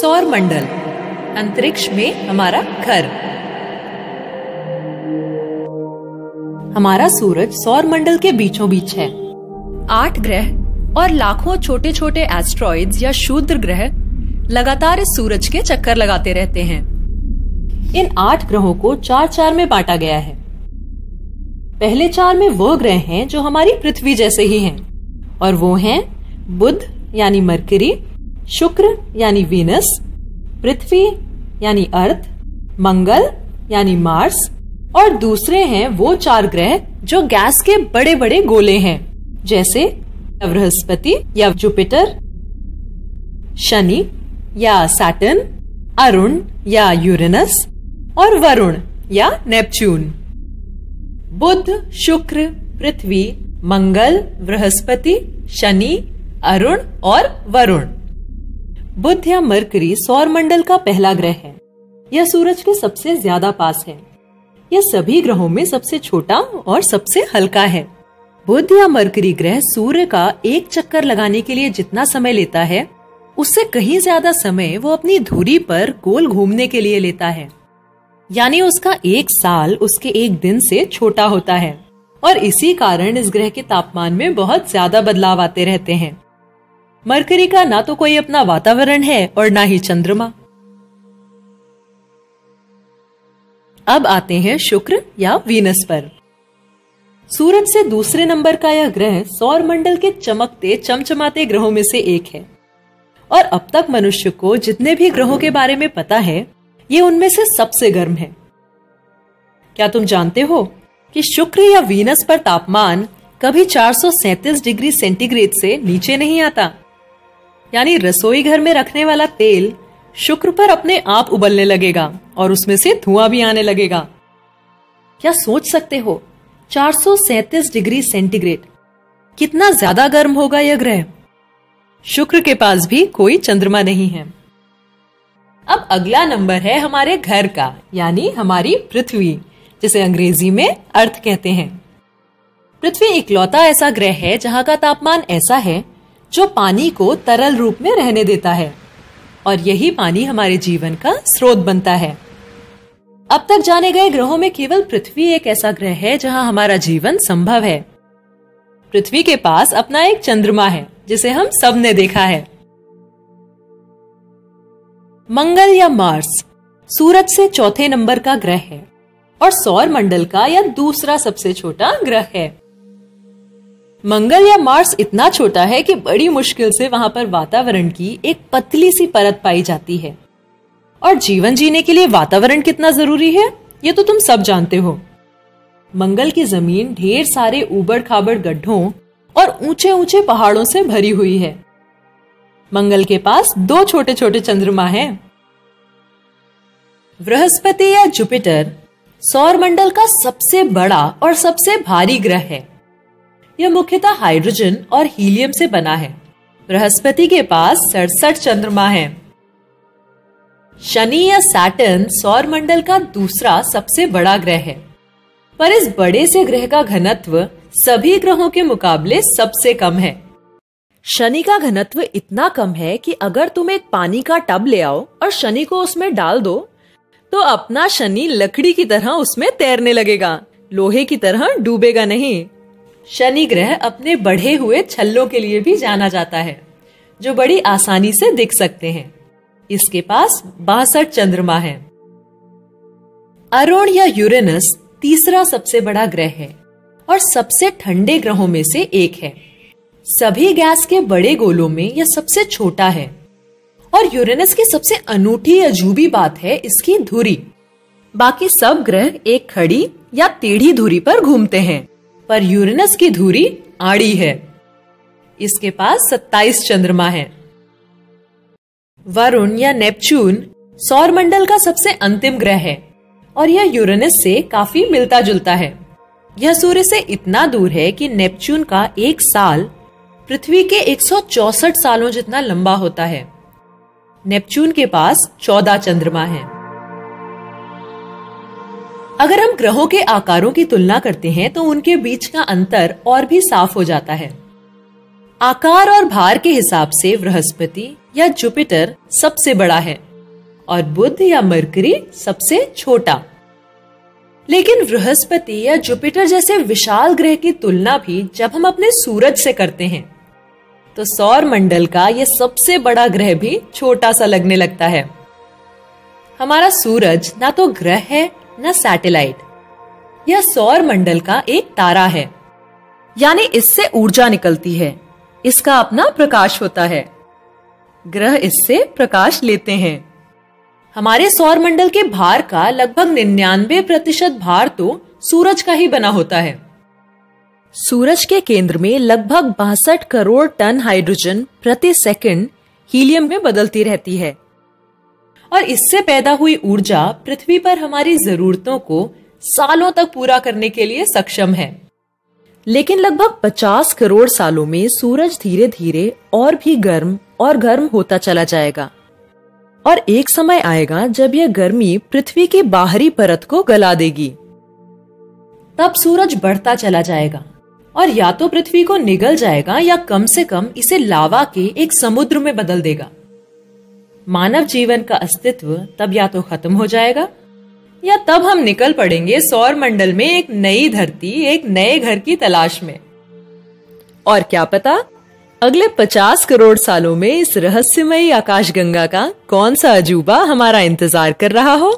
सौर मंडल, अंतरिक्ष में हमारा घर। हमारा सूरज सौर मंडल के बीचों बीच है। 8 ग्रह और लाखों छोटे छोटे एस्ट्रॉइड्स या क्षुद्र ग्रह लगातार इस सूरज के चक्कर लगाते रहते हैं। इन 8 ग्रहों को 4-4 में बांटा गया है। पहले 4 में वो ग्रह हैं जो हमारी पृथ्वी जैसे ही हैं, और वो हैं बुध यानी मरकरी, शुक्र यानी वीनस, पृथ्वी यानी अर्थ, मंगल यानी मार्स, और दूसरे हैं वो 4 ग्रह जो गैस के बड़े बड़े गोले हैं, जैसे बृहस्पति या जुपिटर, शनि या सैटर्न, अरुण या यूरेनस, और वरुण या नेपच्यून। बुध, शुक्र, पृथ्वी, मंगल, बृहस्पति, शनि, अरुण और वरुण। बुध या मरकरी सौर मंडल का पहला ग्रह है। यह सूरज के सबसे ज्यादा पास है। यह सभी ग्रहों में सबसे छोटा और सबसे हल्का है। बुध या मरकरी ग्रह सूर्य का एक चक्कर लगाने के लिए जितना समय लेता है, उससे कहीं ज्यादा समय वो अपनी धुरी पर गोल घूमने के लिए लेता है। यानी उसका 1 साल उसके 1 दिन से छोटा होता है, और इसी कारण इस ग्रह के तापमान में बहुत ज्यादा बदलाव आते रहते हैं। मरकरी का ना तो कोई अपना वातावरण है और ना ही चंद्रमा। अब आते हैं शुक्र या वीनस पर। सूरज से दूसरे नंबर का यह ग्रह सौर मंडल के चमकते चमचमाते ग्रहों में से एक है, और अब तक मनुष्य को जितने भी ग्रहों के बारे में पता है, ये उनमें से सबसे गर्म है। क्या तुम जानते हो कि शुक्र या वीनस पर तापमान कभी 437 डिग्री सेंटीग्रेड से नीचे नहीं आता? यानी रसोई घर में रखने वाला तेल शुक्र पर अपने आप उबलने लगेगा और उसमें से धुआं भी आने लगेगा। क्या सोच सकते हो, 437 डिग्री सेंटीग्रेड, कितना ज्यादा गर्म होगा यह ग्रह। शुक्र के पास भी कोई चंद्रमा नहीं है। अब अगला नंबर है हमारे घर का, यानी हमारी पृथ्वी, जिसे अंग्रेजी में अर्थ कहते हैं। पृथ्वी इकलौता ऐसा ग्रह है जहां का तापमान ऐसा है जो पानी को तरल रूप में रहने देता है, और यही पानी हमारे जीवन का स्रोत बनता है। अब तक जाने गए ग्रहों में केवल पृथ्वी एक ऐसा ग्रह है जहां हमारा जीवन संभव है। पृथ्वी के पास अपना एक चंद्रमा है जिसे हम सब ने देखा है। मंगल या मार्स सूरज से चौथे नंबर का ग्रह है और सौर मंडल का यह दूसरा सबसे छोटा ग्रह है। मंगल या मार्स इतना छोटा है कि बड़ी मुश्किल से वहां पर वातावरण की एक पतली सी परत पाई जाती है, और जीवन जीने के लिए वातावरण कितना जरूरी है ये तो तुम सब जानते हो। मंगल की जमीन ढेर सारे ऊबड़ खाबड़ गड्ढों और ऊंचे ऊंचे पहाड़ों से भरी हुई है। मंगल के पास 2 छोटे छोटे चंद्रमा हैं। बृहस्पति या जुपिटर सौर मंडल का सबसे बड़ा और सबसे भारी ग्रह है। यह मुख्यतः हाइड्रोजन और हीलियम से बना है। बृहस्पति के पास 67 चंद्रमा हैं। शनि या सैटर्न सौर मंडल का दूसरा सबसे बड़ा ग्रह है, पर इस बड़े से ग्रह का घनत्व सभी ग्रहों के मुकाबले सबसे कम है। शनि का घनत्व इतना कम है कि अगर तुम एक पानी का टब ले आओ और शनि को उसमें डाल दो, तो अपना शनि लकड़ी की तरह उसमें तैरने लगेगा, लोहे की तरह डूबेगा नहीं। शनि ग्रह अपने बढ़े हुए छल्लों के लिए भी जाना जाता है, जो बड़ी आसानी से दिख सकते हैं। इसके पास 62 चंद्रमा हैं। अरुण या यूरेनस तीसरा सबसे बड़ा ग्रह है और सबसे ठंडे ग्रहों में से एक है। सभी गैस के बड़े गोलों में यह सबसे छोटा है, और यूरेनस की सबसे अनूठी अजूबी बात है इसकी धुरी। बाकी सब ग्रह एक खड़ी या टेढ़ी धुरी पर घूमते हैं, पर यूरेनस की धुरी आड़ी है। इसके पास 27 चंद्रमा हैं। वरुण या नेपच्यून सौर मंडल का सबसे अंतिम ग्रह है, और यह यूरेनस से काफी मिलता जुलता है। यह सूर्य से इतना दूर है कि नेपच्यून का 1 साल पृथ्वी के 164 सालों जितना लंबा होता है। नेपच्यून के पास 14 चंद्रमा हैं। अगर हम ग्रहों के आकारों की तुलना करते हैं तो उनके बीच का अंतर और भी साफ हो जाता है। आकार और भार के हिसाब से बृहस्पति या जुपिटर सबसे बड़ा है और बुध या मरकरी सबसे छोटा। लेकिन बृहस्पति या जुपिटर जैसे विशाल ग्रह की तुलना भी जब हम अपने सूरज से करते हैं तो सौर मंडल का यह सबसे बड़ा ग्रह भी छोटा सा लगने लगता है। हमारा सूरज ना तो ग्रह है ना सैटेलाइट, यह सौर मंडल का एक तारा है, यानी इससे ऊर्जा निकलती है, इसका अपना प्रकाश होता है, ग्रह इससे प्रकाश लेते हैं। हमारे सौर मंडल के भार का लगभग 99% भार तो सूरज का ही बना होता है। सूरज के केंद्र में लगभग 62 करोड़ टन हाइड्रोजन प्रति सेकंड हीलियम में बदलती रहती है और इससे पैदा हुई ऊर्जा पृथ्वी पर हमारी जरूरतों को सालों तक पूरा करने के लिए सक्षम है। लेकिन लगभग 50 करोड़ सालों में सूरज धीरे धीरे और भी गर्म और गर्म होता चला जाएगा और एक समय आएगा जब यह गर्मी पृथ्वी की बाहरी परत को गला देगी। तब सूरज बढ़ता चला जाएगा और या तो पृथ्वी को निगल जाएगा या कम से कम इसे लावा के एक समुद्र में बदल देगा। मानव जीवन का अस्तित्व तब या तो खत्म हो जाएगा या तब हम निकल पड़ेंगे सौर मंडल में एक नई धरती, एक नए घर की तलाश में। और क्या पता अगले 50 करोड़ सालों में इस रहस्यमयी आकाशगंगा का कौन सा अजूबा हमारा इंतजार कर रहा हो।